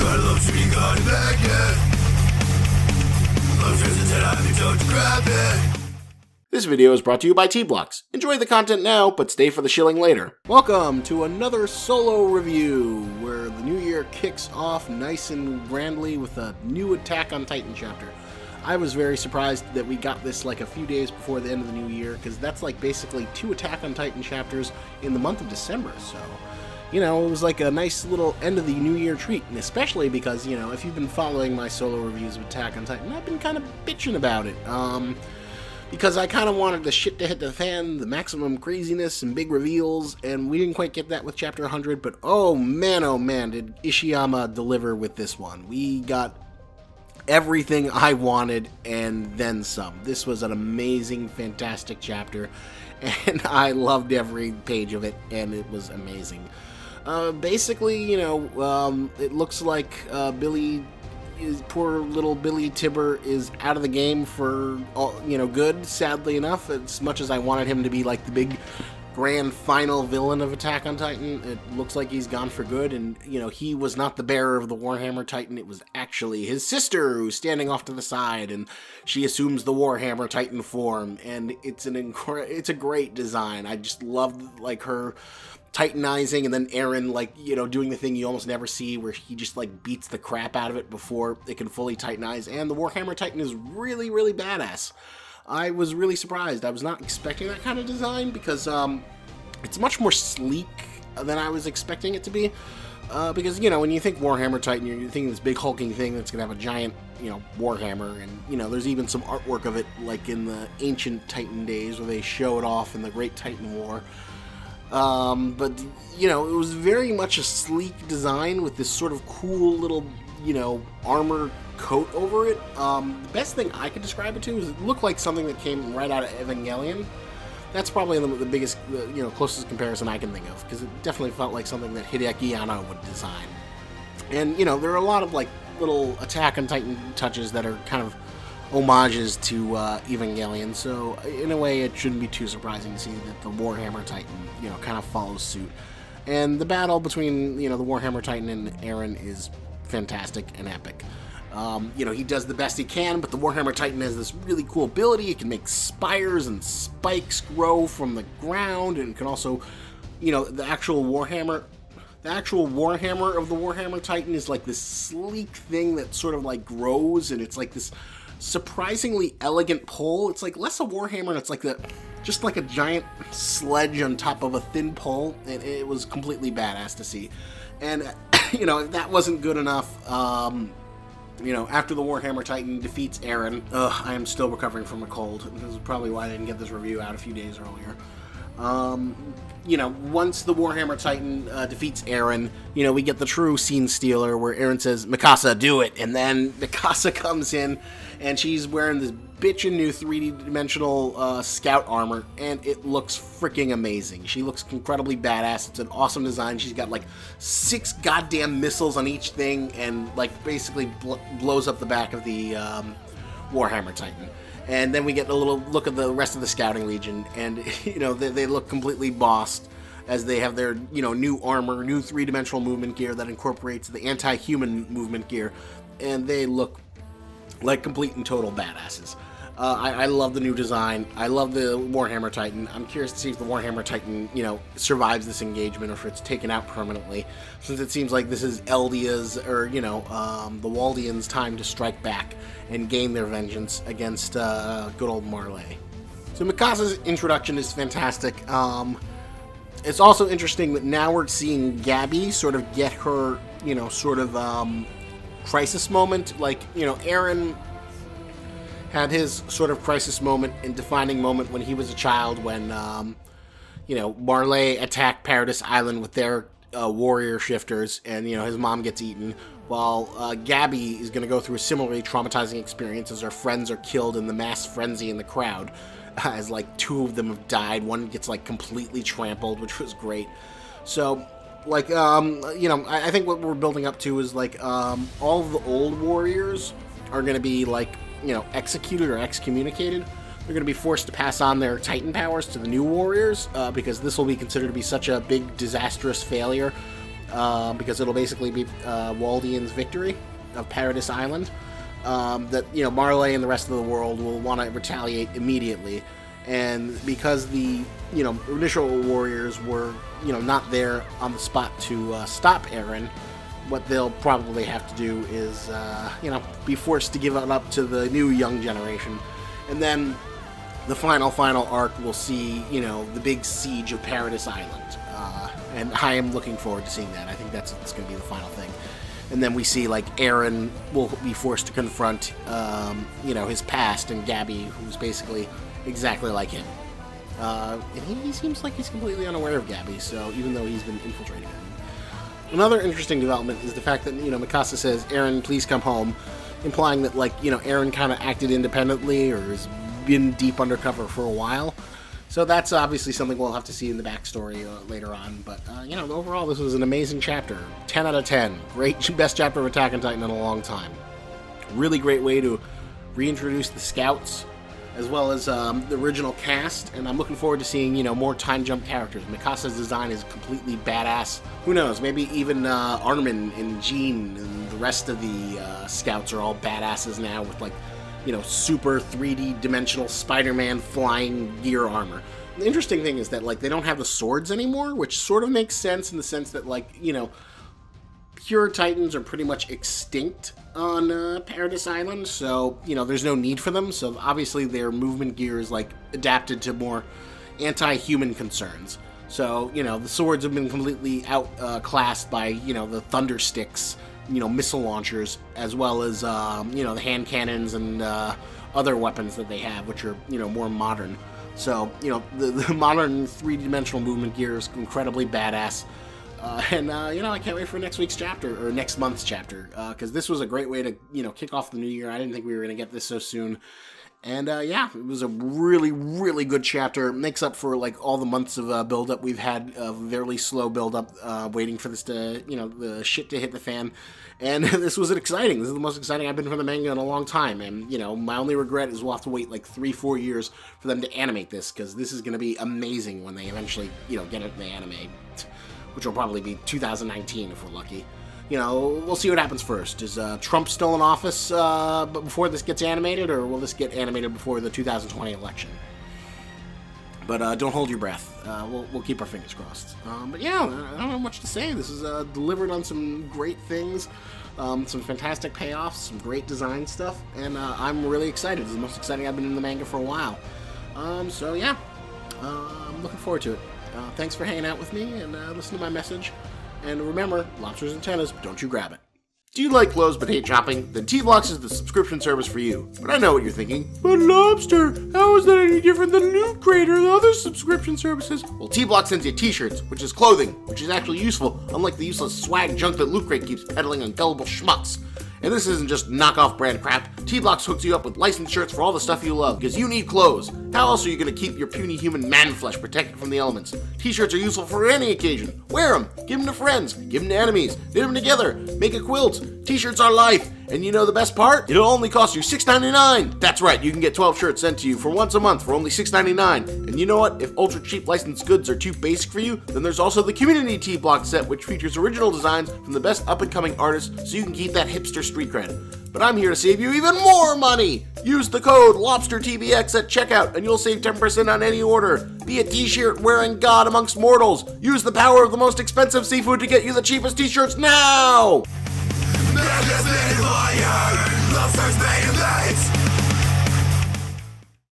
gotta love to be gone back yet. Love turns into time, you don't grab it. This video is brought to you by T-Blocks. Enjoy the content now, but stay for the shilling later. Welcome to another solo review, where the new year kicks off nice and grandly with a new Attack on Titan chapter. I was very surprised that we got this like a few days before the end of the new year, because that's like basically 2 Attack on Titan chapters in the month of December, so... You know, it was like a nice little end of the new year treat, and especially because, you know, if you've been following my solo reviews of Attack on Titan, I've been kind of bitching about it, because I kind of wanted the shit to hit the fan, the maximum craziness and big reveals, and we didn't quite get that with Chapter 100, but oh man, did Ishiyama deliver with this one. We got everything I wanted, and then some. This was an amazing, fantastic chapter, and I loved every page of it, and it was amazing. Basically, you know, it looks like poor little Billy Tibber is out of the game for, you know, good, sadly enough. As much as I wanted him to be like the big grand final villain of Attack on Titan, it looks like he's gone for good, and, you know, he was not the bearer of the Warhammer Titan. It was actually his sister who's standing off to the side, and she assumes the Warhammer Titan form, and it's a great design. I just love, like, her titanizing, and then Eren, like, you know, doing the thing you almost never see, where he just, like, beats the crap out of it before it can fully titanize, and the Warhammer Titan is really, really badass. I was really surprised. I was not expecting that kind of design, because it's much more sleek than I was expecting it to be, because, you know, when you think Warhammer Titan, you're thinking this big hulking thing that's gonna have a giant, you know, Warhammer, and, you know, there's even some artwork of it, like in the ancient Titan days, where they show it off in the Great Titan War. But, you know, it was very much a sleek design with this sort of cool little, you know, armor coat over it. The best thing I could describe it to is it looked like something that came right out of Evangelion. That's probably the biggest, you know, closest comparison I can think of, because it definitely felt like something that Hideaki Anno would design. And, you know, there are a lot of, like, little Attack on Titan touches that are kind of homages to Evangelion, so in a way it shouldn't be too surprising to see that the Warhammer Titan, you know, kind of follows suit. And the battle between, you know, the Warhammer Titan and Eren is fantastic and epic. You know, he does the best he can, but the Warhammer Titan has this really cool ability. It can make spires and spikes grow from the ground, and it can also, you know, the actual Warhammer of the Warhammer Titan is like this sleek thing that sort of like grows, and it's like this surprisingly elegant pole. It's like less a Warhammer, and it's like just like a giant sledge on top of a thin pole, and it was completely badass to see. And, you know, if that wasn't good enough, you know, after the Warhammer Titan defeats Eren, I am still recovering from a cold. This is probably why I didn't get this review out a few days earlier. You know, once the Warhammer Titan defeats Eren, you know, we get the true scene stealer where Eren says, "Mikasa, do it!" And then Mikasa comes in, and she's wearing this bitchin' new 3D-dimensional scout armor, and it looks freaking amazing. She looks incredibly badass. It's an awesome design. She's got, like, 6 goddamn missiles on each thing, and, like, basically blows up the back of the Warhammer Titan. And then we get a little look at the rest of the Scouting Legion, and, you know, they look completely bossed as they have their, you know, new armor, new 3-dimensional movement gear that incorporates the anti-human movement gear, and they look like complete and total badasses. I love the new design. I love the Warhammer Titan. I'm curious to see if the Warhammer Titan, you know, survives this engagement, or if it's taken out permanently, since it seems like this is Eldia's, or, you know, the Waldians' time to strike back and gain their vengeance against good old Marley. So Mikasa's introduction is fantastic. It's also interesting that now we're seeing Gabby sort of get her, you know, sort of crisis moment. Like, you know, Eren had his sort of crisis moment and defining moment when he was a child, when, you know, Marley attacked Paradise Island with their warrior shifters, and, you know, his mom gets eaten, while Gabby is going to go through a similarly traumatizing experience as her friends are killed in the mass frenzy in the crowd, as, like, 2 of them have died. One gets, like, completely trampled, which was great. So, like, you know, I think what we're building up to is, like, all of the old warriors are going to be, like, you know, executed or excommunicated. They're going to be forced to pass on their Titan powers to the new warriors, because this will be considered to be such a big, disastrous failure because it'll basically be Waldian's victory of Paradise Island. That, you know, Marley and the rest of the world will want to retaliate immediately. And because the, you know, initial warriors were, you know, not there on the spot to stop Eren, what they'll probably have to do is, you know, be forced to give it up to the new young generation. And then the final arc will see, you know, the big siege of Paradise Island. And I am looking forward to seeing that. I think that's going to be the final thing. And then we see, like, Eren will be forced to confront, you know, his past, and Gabby, who's basically exactly like him. And he seems like he's completely unaware of Gabby, so even though he's been infiltrating him. Another interesting development is the fact that, you know, Mikasa says, Eren, please come home, implying that, like, you know, Eren kind of acted independently or has been deep undercover for a while. So that's obviously something we'll have to see in the backstory later on. But, you know, overall, this was an amazing chapter. 10 out of 10. Great, best chapter of Attack on Titan in a long time. Really great way to reintroduce the scouts, as well as the original cast. And I'm looking forward to seeing, you know, more time jump characters. Mikasa's design is completely badass. Who knows, maybe even Armin and Jean and the rest of the scouts are all badasses now with, like, you know, super 3D dimensional Spider-Man flying gear armor. The interesting thing is that, like, they don't have the swords anymore, which sort of makes sense in the sense that, like, you know, pure Titans are pretty much extinct on Paradise Island, so, you know, there's no need for them, so obviously their movement gear is, like, adapted to more anti-human concerns. So, you know, the swords have been completely outclassed by, you know, the thunder sticks, you know, missile launchers, as well as, you know, the hand cannons and other weapons that they have, which are, you know, more modern. So, you know, the modern three-dimensional movement gear is incredibly badass. And, you know, I can't wait for next week's chapter, or next month's chapter, because this was a great way to, you know, kick off the new year. I didn't think we were going to get this so soon. And, yeah, it was a really, really good chapter. It makes up for, like, all the months of build-up we've had, very slow build-up, waiting for this to, you know, the shit to hit the fan. And this was exciting. This is the most exciting I've been for the manga in a long time. And, you know, my only regret is we'll have to wait, like, 3-4 years for them to animate this, because this is going to be amazing when they eventually, you know, get it in the anime, which will probably be 2019 if we're lucky. You know, we'll see what happens first. Is Trump still in office before this gets animated, or will this get animated before the 2020 election? But don't hold your breath. We'll keep our fingers crossed. But yeah, I don't have much to say. This is delivered on some great things, some fantastic payoffs, some great design stuff, and I'm really excited. This is the most exciting I've been in the manga for a while. So yeah, I'm looking forward to it. Thanks for hanging out with me and listening to my message. And remember, lobsters and tennis, don't you grab it. Do you like clothes but hate shopping? Then T-Blocks is the subscription service for you. But I know what you're thinking. But Lobster, how is that any different than Loot Crate or the other subscription services? Well, T-Blocks sends you t-shirts, which is clothing, which is actually useful, unlike the useless swag junk that Loot Crate keeps peddling on gullible schmucks. And this isn't just knockoff brand crap. T-Blocks hooks you up with licensed shirts for all the stuff you love, because you need clothes. How else are you going to keep your puny human man flesh protected from the elements? T-shirts are useful for any occasion. Wear them, give them to friends, give them to enemies, knit them together, make a quilt. T-shirts are life. And you know the best part? It'll only cost you $6.99. That's right, you can get 12 shirts sent to you for once a month for only $6.99. And you know what? If ultra cheap licensed goods are too basic for you, then there's also the Community T-Block set, which features original designs from the best up-and-coming artists, so you can keep that hipster street cred. But I'm here to save you even more money! Use the code LOBSTERTBX at checkout, and you'll save 10% on any order. Be a t-shirt wearing god amongst mortals. Use the power of the most expensive seafood to get you the cheapest t-shirts now!